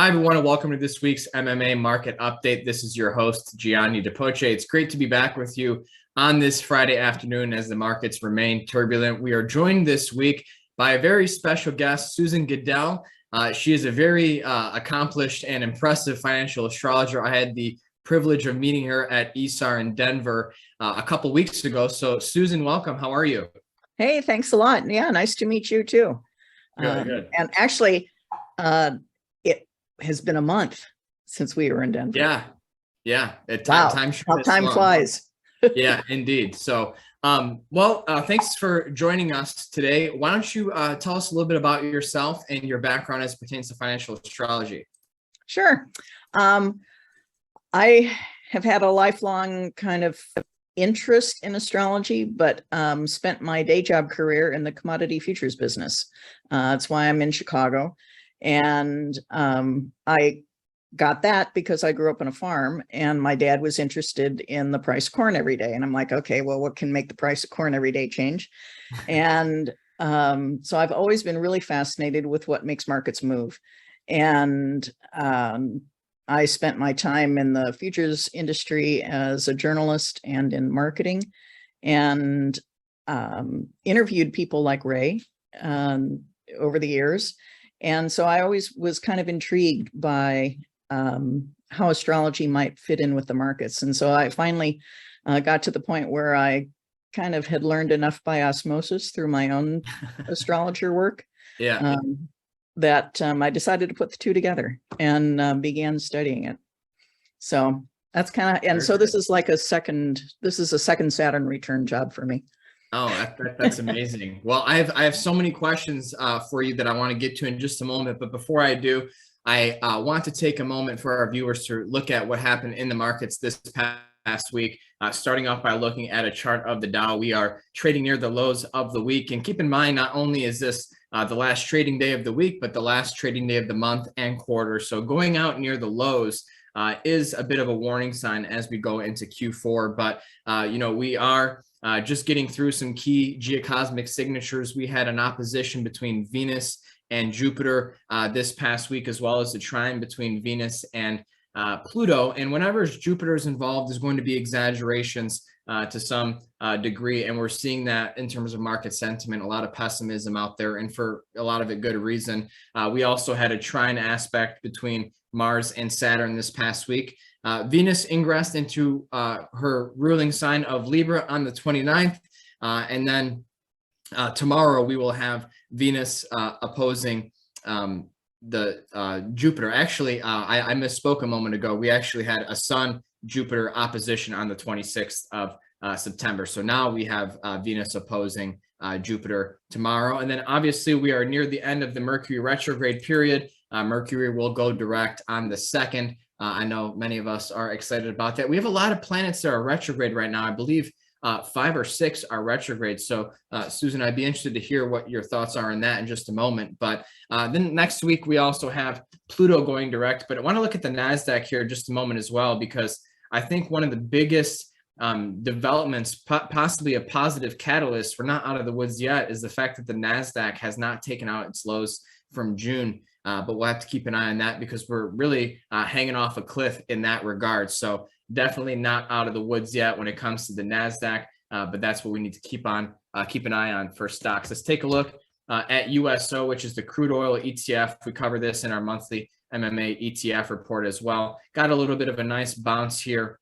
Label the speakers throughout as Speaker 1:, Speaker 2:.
Speaker 1: Hi, everyone, and welcome to this week's MMA Market Update. This is your host, Gianni DePoce. It's great to be back with you on this Friday afternoon as the markets remain turbulent. We are joined this week by a very special guest, Susan Gidel. She is a very accomplished and impressive financial astrologer. I had the privilege of meeting her at ESAR in Denver a couple weeks ago. So, Susan, welcome. How are you?
Speaker 2: Hey, thanks a lot. Yeah, nice to meet you too.
Speaker 1: Good.
Speaker 2: And actually, it has been a month since we were in Denver.
Speaker 1: Yeah.
Speaker 2: Wow, how time flies.
Speaker 1: Yeah, indeed. So, thanks for joining us today. Why don't you tell us a little bit about yourself and your background as it pertains to financial astrology?
Speaker 2: Sure. I have had a lifelong kind of interest in astrology, but spent my day job career in the commodity futures business. That's why I'm in Chicago. And I got that because I grew up on a farm and my dad was interested in the price of corn every day. And I'm like, okay, well, what can make the price of corn every day change? And so I've always been really fascinated with what makes markets move. And I spent my time in the futures industry as a journalist and in marketing, and interviewed people like Ray over the years. And so I always was kind of intrigued by how astrology might fit in with the markets. And so I finally got to the point where I kind of had learned enough by osmosis through my own astrologer work. That I decided to put the two together and began studying it. So that's kind of, and so this is like a second Saturn return job for me.
Speaker 1: Oh, that's amazing. Well, I have so many questions for you that I want to get to in just a moment. But before I do, I want to take a moment for our viewers to look at what happened in the markets this past week, starting off by looking at a chart of the Dow. We are trading near the lows of the week. And keep in mind, not only is this the last trading day of the week, but the last trading day of the month and quarter. So going out near the lows is a bit of a warning sign as we go into Q4. But, we are just getting through some key geocosmic signatures. We had an opposition between Venus and Jupiter this past week, as well as the trine between Venus and Pluto. And whenever Jupiter is involved, there's going to be exaggerations to some degree. And we're seeing that in terms of market sentiment, a lot of pessimism out there, and for a lot of it, good reason. We also had a trine aspect between Mars and Saturn this past week. Venus ingressed into her ruling sign of Libra on the 29th. And then tomorrow we will have Venus opposing the Jupiter. Actually, I misspoke a moment ago. We actually had a Sun-Jupiter opposition on the 26th of September. So now we have Venus opposing Jupiter tomorrow. And then obviously we are near the end of the Mercury retrograde period. Mercury will go direct on the 2nd. I know many of us are excited about that. We have a lot of planets that are retrograde right now. I believe 5 or 6 are retrograde. So, Susan, I'd be interested to hear what your thoughts are on that in just a moment. But then next week, we also have Pluto going direct. But I want to look at the NASDAQ here just a moment as well, because I think one of the biggest developments, possibly a positive catalyst, we're not out of the woods yet, is the fact that the NASDAQ has not taken out its lows from June. But we'll have to keep an eye on that because we're really hanging off a cliff in that regard. So definitely not out of the woods yet when it comes to the NASDAQ, but that's what we need to keep an eye on for stocks. Let's take a look at USO, which is the crude oil ETF. We cover this in our monthly MMA ETF report as well. Got a little bit of a nice bounce here.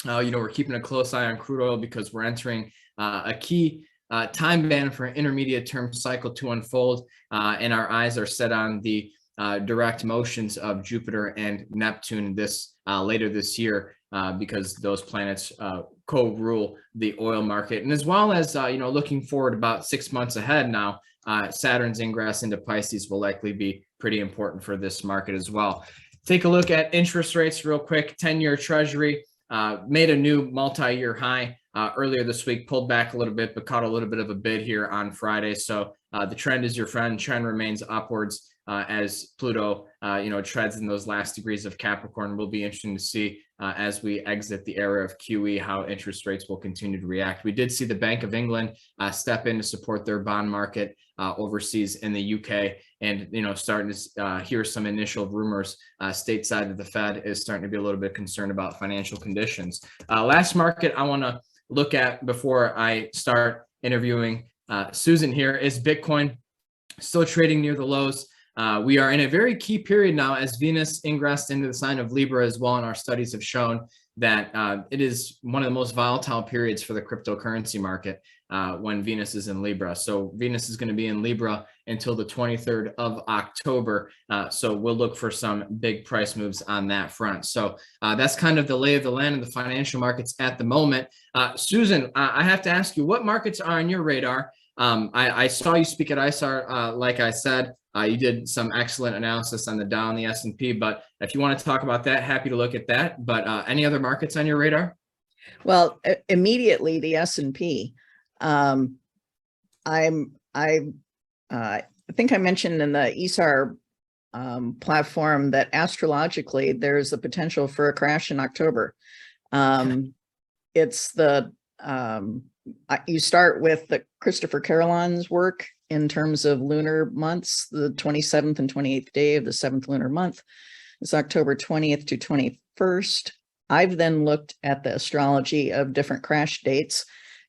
Speaker 1: We're keeping a close eye on crude oil because we're entering a key time band for an intermediate term cycle to unfold, and our eyes are set on the direct motions of Jupiter and Neptune later this year, because those planets co-rule the oil market. And as well as looking forward about 6 months ahead now, Saturn's ingress into Pisces will likely be pretty important for this market as well. Take a look at interest rates real quick. 10-year Treasury made a new multi-year high earlier this week, pulled back a little bit, but caught a little bit of a bid here on Friday. So the trend is your friend. Trend remains upwards as Pluto, treads in those last degrees of Capricorn. Will be interesting to see as we exit the era of QE, how interest rates will continue to react. We did see the Bank of England step in to support their bond market overseas in the UK, and starting to hear some initial rumors stateside that the Fed is starting to be a little bit concerned about financial conditions. Last market I want to look at before I start interviewing Susan here is Bitcoin, still trading near the lows. We are in a very key period now as Venus ingressed into the sign of Libra as well, and our studies have shown that it is one of the most volatile periods for the cryptocurrency market when Venus is in Libra. So Venus is going to be in Libra until the 23rd of October. So we'll look for some big price moves on that front. So that's kind of the lay of the land in the financial markets at the moment. Susan, I have to ask you, what markets are on your radar? I saw you speak at ISAR, like I said. You did some excellent analysis on the Dow and the S&P, but if you want to talk about that, happy to look at that. But any other markets on your radar?
Speaker 2: Well, immediately the S&P. I think I mentioned in the ISAR platform that astrologically there's the potential for a crash in October. It's the you start with the Christopher Caroline's work in terms of lunar months. The 27th and 28th day of the 7th lunar month is October 20th to 21st. I've then looked at the astrology of different crash dates,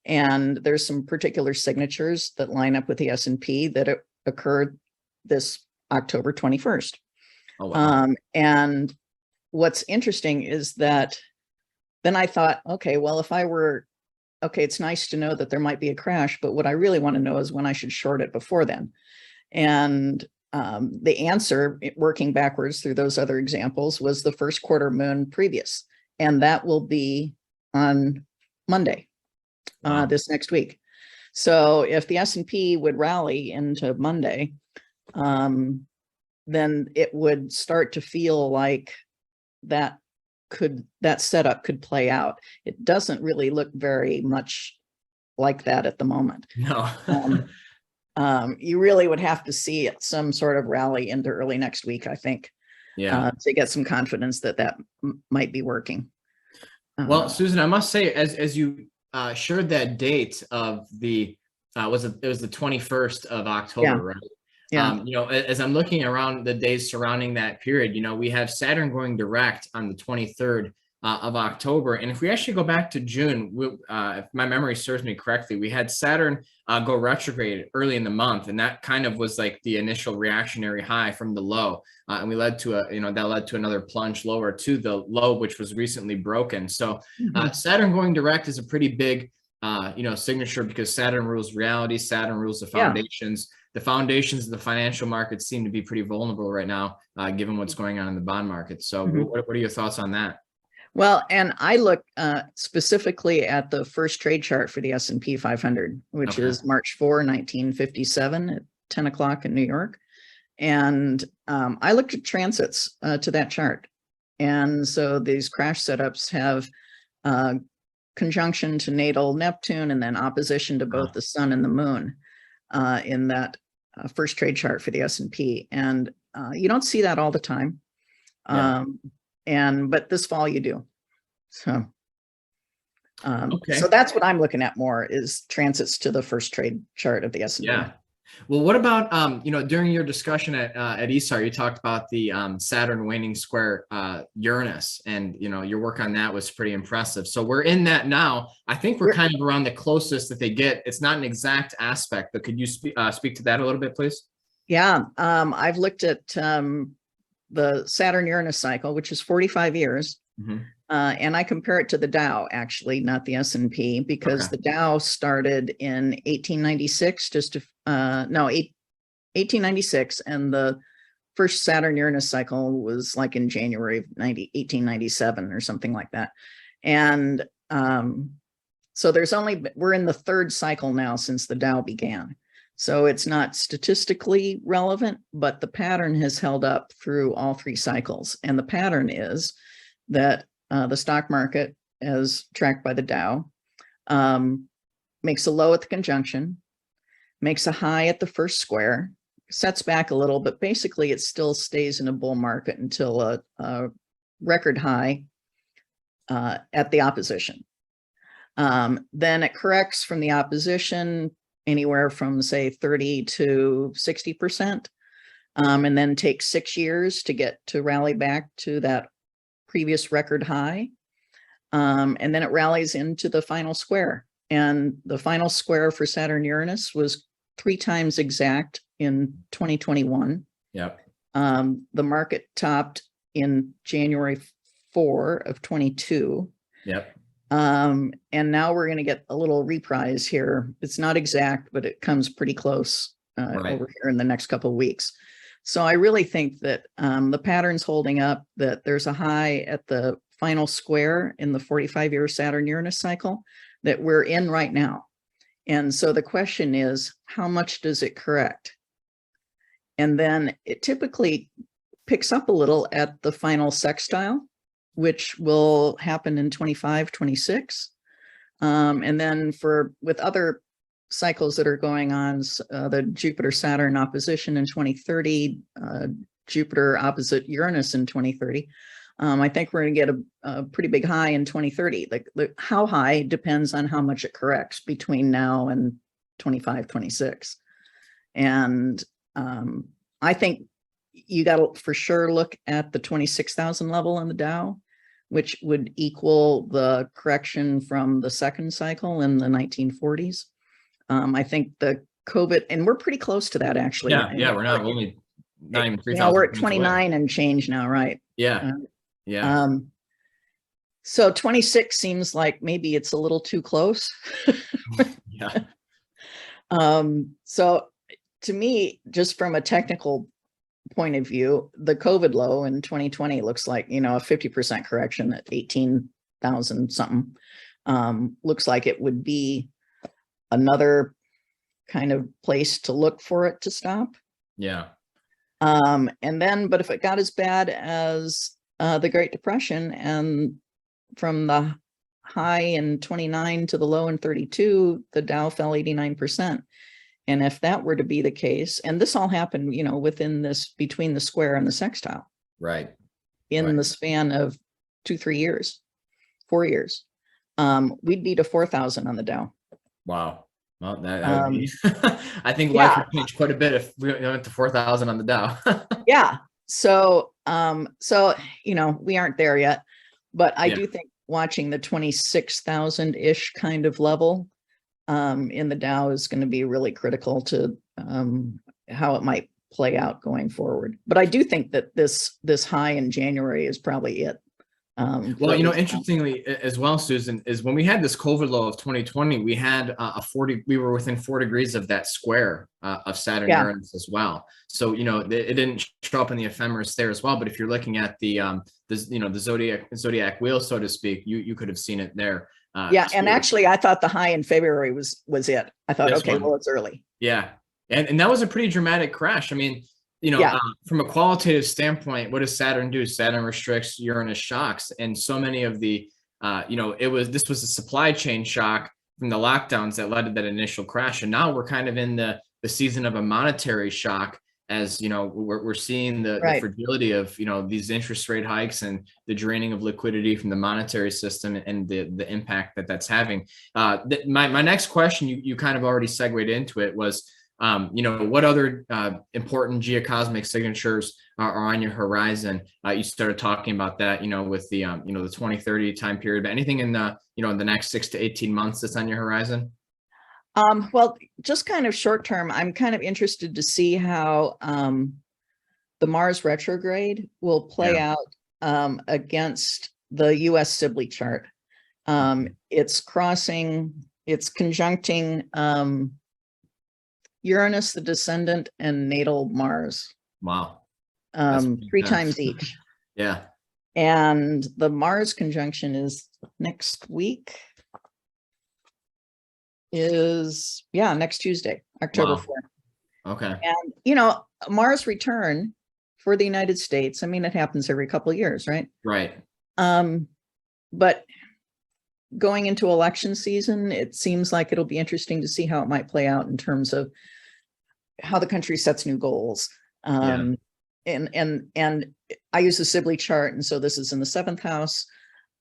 Speaker 2: and there's some particular signatures that line up with the S&P that occurred this October 21st.
Speaker 1: Oh, wow.
Speaker 2: And what's interesting is that then I thought, okay, well, if I were, okay, it's nice to know that there might be a crash, but what I really want to know is when I should short it before then. And the answer, working backwards through those other examples, was the first quarter moon previous. And that will be on Monday, this next week. So if the S&P would rally into Monday, then it would start to feel like that setup could play out. It doesn't really look very much like that at the moment.
Speaker 1: No.
Speaker 2: You really would have to see some sort of rally into early next week, I think, to get some confidence that that might be working.
Speaker 1: Well, Susan, I must say, as you shared that date of the it was the 21st of October, right?
Speaker 2: Yeah.
Speaker 1: As I'm looking around the days surrounding that period, we have Saturn going direct on the 23rd of October. And if we actually go back to June, if my memory serves me correctly, we had Saturn go retrograde early in the month. And that kind of was like the initial reactionary high from the low. And we led to that led to another plunge lower to the low, which was recently broken. So Saturn going direct is a pretty big, signature, because Saturn rules reality. Saturn rules the foundations. Yeah. The foundations of the financial markets seem to be pretty vulnerable right now, given what's going on in the bond market. So what are your thoughts on that?
Speaker 2: Well, and I look specifically at the first trade chart for the S&P 500, which is March 4, 1957 at 10 o'clock in New York. And I looked at transits to that chart. And so these crash setups have conjunction to natal Neptune and then opposition to both the sun and the moon in that first trade chart for the S&P. And you don't see that all the time. But this fall you do. So so that's what I'm looking at more, is transits to the first trade chart of the S&P.
Speaker 1: Yeah. Well, what about during your discussion at ISAR, you talked about the Saturn waning square Uranus, and your work on that was pretty impressive. So we're in that now. I think we're kind of around the closest that they get. It's not an exact aspect, but could you speak to that a little bit, please?
Speaker 2: Yeah, I've looked at the Saturn Uranus cycle, which is 45 years. And I compare it to the Dow, actually, not the S&P, because the Dow started in 1896, 1896, and the first Saturn Uranus cycle was like in January of 1897 or something like that. And so we're in the third cycle now since the Dow began. So it's not statistically relevant, but the pattern has held up through all three cycles. And the pattern is that the stock market, as tracked by the Dow, makes a low at the conjunction, makes a high at the first square, sets back a little, but basically it still stays in a bull market until a record high at the opposition. Then it corrects from the opposition anywhere from say 30 to 60%, and then takes 6 years to get to rally back to that previous record high. And then it rallies into the final square. And the final square for Saturn Uranus was 3 times exact in 2021.
Speaker 1: Yep.
Speaker 2: The market topped in January 4 of 22.
Speaker 1: Yep.
Speaker 2: And now we're going to get a little reprise here. It's not exact, but it comes pretty close
Speaker 1: Right.
Speaker 2: over here in the next couple of weeks. So I really think that the pattern's holding up, that there's a high at the final square in the 45-year Saturn Uranus cycle that we're in right now. And so the question is, how much does it correct? And then it typically picks up a little at the final sextile, which will happen in 25, 26. And then with other cycles that are going on, the Jupiter-Saturn opposition in 2030, Jupiter opposite Uranus in 2030, I think we're going to get a pretty big high in 2030. Like how high depends on how much it corrects between now and 25, 26. And I think you got to for sure look at the 26,000 level on the Dow, which would equal the correction from the second cycle in the 1940s. I think the COVID, and we're pretty close to that actually.
Speaker 1: Yeah, we're not only not even 3,000.
Speaker 2: We're at 29 and change now, right?
Speaker 1: Yeah. Yeah.
Speaker 2: So 26 seems like maybe it's a little too close.
Speaker 1: Yeah.
Speaker 2: So to me, just from a technical point of view, the COVID low in 2020 looks like, a 50% correction at 18,000 something. Looks like it would be another kind of place to look for it to stop.
Speaker 1: Yeah.
Speaker 2: And then, but if it got as bad as the Great Depression, and from the high in 29 to the low in 32, the Dow fell 89%. And if that were to be the case, and this all happened, within this, between the square and the sextile,
Speaker 1: Right.
Speaker 2: in the span of 2-3 years, 4 years, we'd be to 4,000 on the Dow.
Speaker 1: Wow. Well, that would be, I think life would change quite a bit if we went to 4,000 on the Dow.
Speaker 2: Yeah. So, we aren't there yet, but I do think watching the 26,000-ish kind of level in the Dow is going to be really critical to how it might play out going forward. But I do think that this high in January is probably it.
Speaker 1: Well, interestingly as well, Susan, is when we had this COVID low of 2020, we had we were within 4 degrees of that square of Saturn Uranus as well. So, it didn't show up in the ephemeris there as well. But if you're looking at the zodiac wheel, so to speak, you could have seen it there. And
Speaker 2: actually, I thought the high in February was it. I thought, well, it's early.
Speaker 1: Yeah. And that was a pretty dramatic crash. I mean, from a qualitative standpoint, what does Saturn do? Saturn restricts, Uranus shocks. And so many of the, this was a supply chain shock from the lockdowns that led to that initial crash. And now we're kind of in the season of a monetary shock, as, we're seeing the fragility of, these interest rate hikes and the draining of liquidity from the monetary system and the impact that that's having. My next question, you kind of already segued into it, was, what other important geocosmic signatures are on your horizon? You started talking about that, with the, the 2030 time period, but anything in the, in the next 6 to 18 months that's on your horizon?
Speaker 2: Well, just kind of short term, I'm kind of interested to see how the Mars retrograde will play out against the US Sibley chart. It's conjuncting Uranus, the descendant, and natal Mars.
Speaker 1: Wow.
Speaker 2: 3 times each.
Speaker 1: Yeah.
Speaker 2: And the Mars conjunction is next week. Next Tuesday, October 4th.
Speaker 1: Okay.
Speaker 2: And, Mars return for the United States, I mean, it happens every couple of years, right?
Speaker 1: Right.
Speaker 2: But going into election season, it seems like it'll be interesting to see how it might play out in terms of how the country sets new goals. And I use the Sibley chart, and so this is in the 7th house.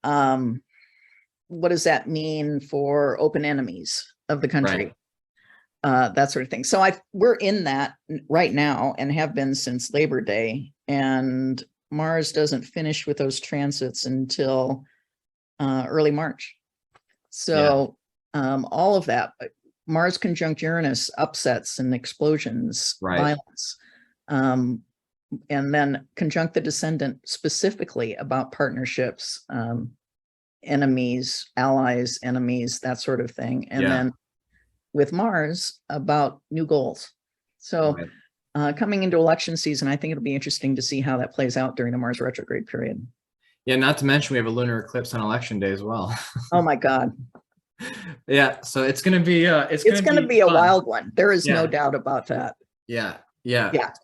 Speaker 2: what does that mean for open enemies of the country?
Speaker 1: Right.
Speaker 2: That sort of thing. So we're in that right now and have been since Labor Day, and Mars doesn't finish with those transits until early March. So all of that, Mars conjunct Uranus, upsets and explosions, violence, and then conjunct the descendant specifically about partnerships, enemies, allies, enemies, that sort of thing. And then with Mars about new goals. So coming into election season, I think it'll be interesting to see how that plays out during the Mars retrograde period.
Speaker 1: Yeah, not to mention we have a lunar eclipse on election day as well.
Speaker 2: Oh my God.
Speaker 1: Yeah, so it's going to be
Speaker 2: it's going to be a wild one. There is no doubt about that.
Speaker 1: Yeah.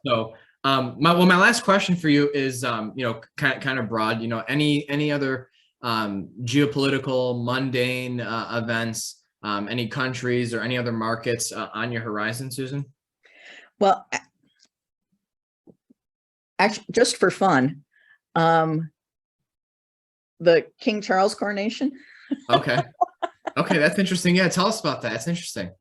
Speaker 1: So my last question for you is kind of broad, any other geopolitical mundane events, any countries or any other markets on your horizon, Susan?
Speaker 2: Well, actually, just for fun, the King Charles coronation.
Speaker 1: Okay, that's interesting. Yeah, tell us about that. It's interesting.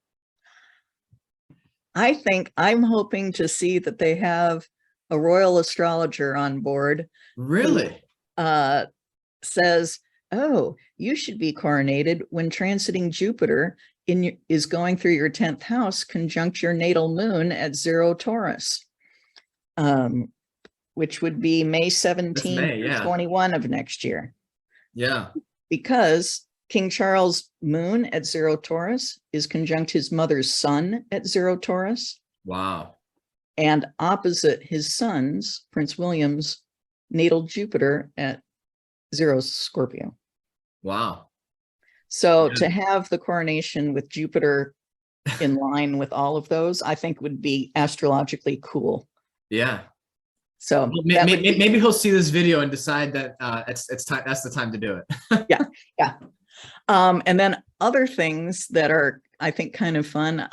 Speaker 2: I think I'm hoping to see that they have a royal astrologer on board.
Speaker 1: Really?
Speaker 2: Who, says, oh, you should be coronated when transiting Jupiter is going through your 10th house, conjunct your natal moon at 0 Taurus, which would be May 17th, 21 of next year.
Speaker 1: Yeah.
Speaker 2: Because King Charles' moon at 0 Taurus is conjunct his mother's sun at 0 Taurus.
Speaker 1: Wow.
Speaker 2: And opposite his son's, Prince William's, natal Jupiter at 0 Scorpio.
Speaker 1: Wow.
Speaker 2: So to have the coronation with Jupiter in line with all of those, I think would be astrologically cool.
Speaker 1: Yeah.
Speaker 2: So
Speaker 1: maybe he'll see this video and decide that it's time. That's the time to do it.
Speaker 2: Yeah. And then other things that are, I think, kind of fun.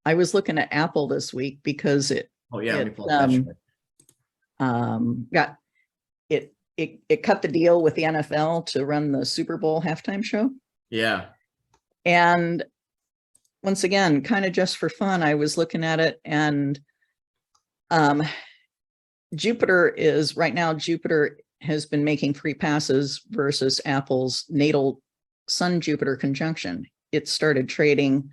Speaker 2: I was looking at Apple this week because it cut the deal with the NFL to run the Super Bowl halftime show. Yeah. And once again, kind of just for fun, I was looking at it, and Jupiter has been making 3 passes versus Apple's natal Sun Jupiter conjunction. It started trading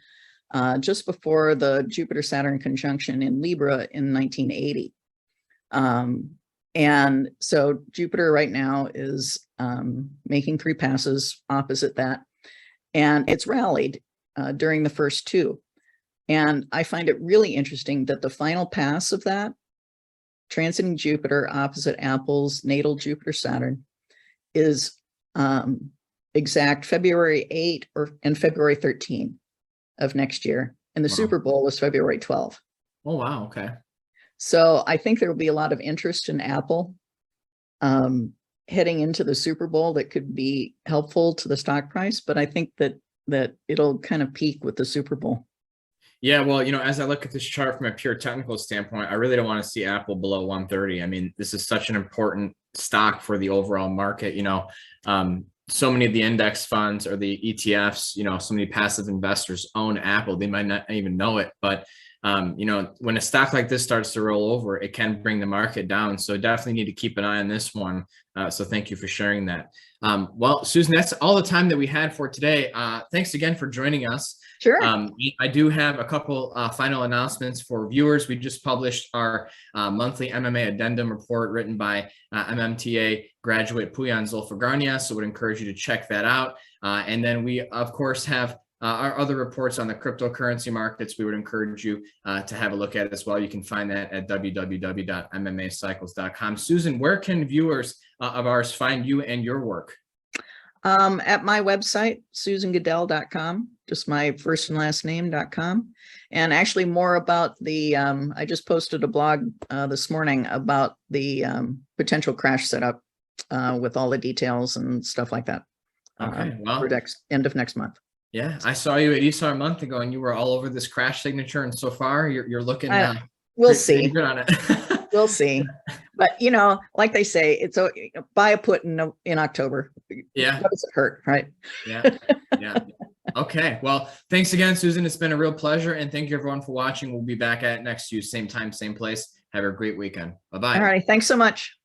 Speaker 2: just before the Jupiter Saturn conjunction in Libra in 1980. And so Jupiter right now is making 3 passes opposite that, and it's rallied during the first 2. And I find it really interesting that the final pass of that, transiting Jupiter opposite Apple's natal Jupiter Saturn, is exact February 8 and February 13 of next year. And the Super Bowl is February 12.
Speaker 1: Oh, wow. Okay.
Speaker 2: So I think there will be a lot of interest in Apple heading into the Super Bowl that could be helpful to the stock price. But I think that it'll kind of peak with the Super Bowl.
Speaker 1: Yeah, well, as I look at this chart from a pure technical standpoint, I really don't want to see Apple below 130. I mean, this is such an important stock for the overall market. So many of the index funds or the ETFs, so many passive investors own Apple. They might not even know it, but when a stock like this starts to roll over, it can bring the market down. So definitely need to keep an eye on this one. So thank you for sharing that. Well, Susan, that's all the time that we had for today. Thanks again for joining us.
Speaker 2: Sure.
Speaker 1: I do have a couple final announcements for viewers. We just published our monthly MMA addendum report written by MMTA graduate Puyan Zulfagarnia. So would encourage you to check that out. And then we, of course, have our other reports on the cryptocurrency markets. We would encourage you to have a look at as well. You can find that at www.mmacycles.com. Susan, where can viewers of ours find you and your work?
Speaker 2: At my website, susangidel.com, just my first and last name.com. And actually more about the, I just posted a blog this morning about the potential crash setup with all the details and stuff like that.
Speaker 1: Okay, well,
Speaker 2: for end of next month.
Speaker 1: Yeah, I saw you at ESAR a month ago, and you were all over this crash signature, and so far you're looking.
Speaker 2: We'll see.
Speaker 1: Good on it.
Speaker 2: We'll see. But, you know, like they say, it's buy a put in October.
Speaker 1: Yeah.
Speaker 2: What does it hurt, right?
Speaker 1: Yeah. Yeah. Okay. Well, thanks again, Susan. It's been a real pleasure. And thank you everyone for watching. We'll be back at next Tuesday, same time, same place. Have a great weekend. Bye-bye.
Speaker 2: All right. Thanks so much.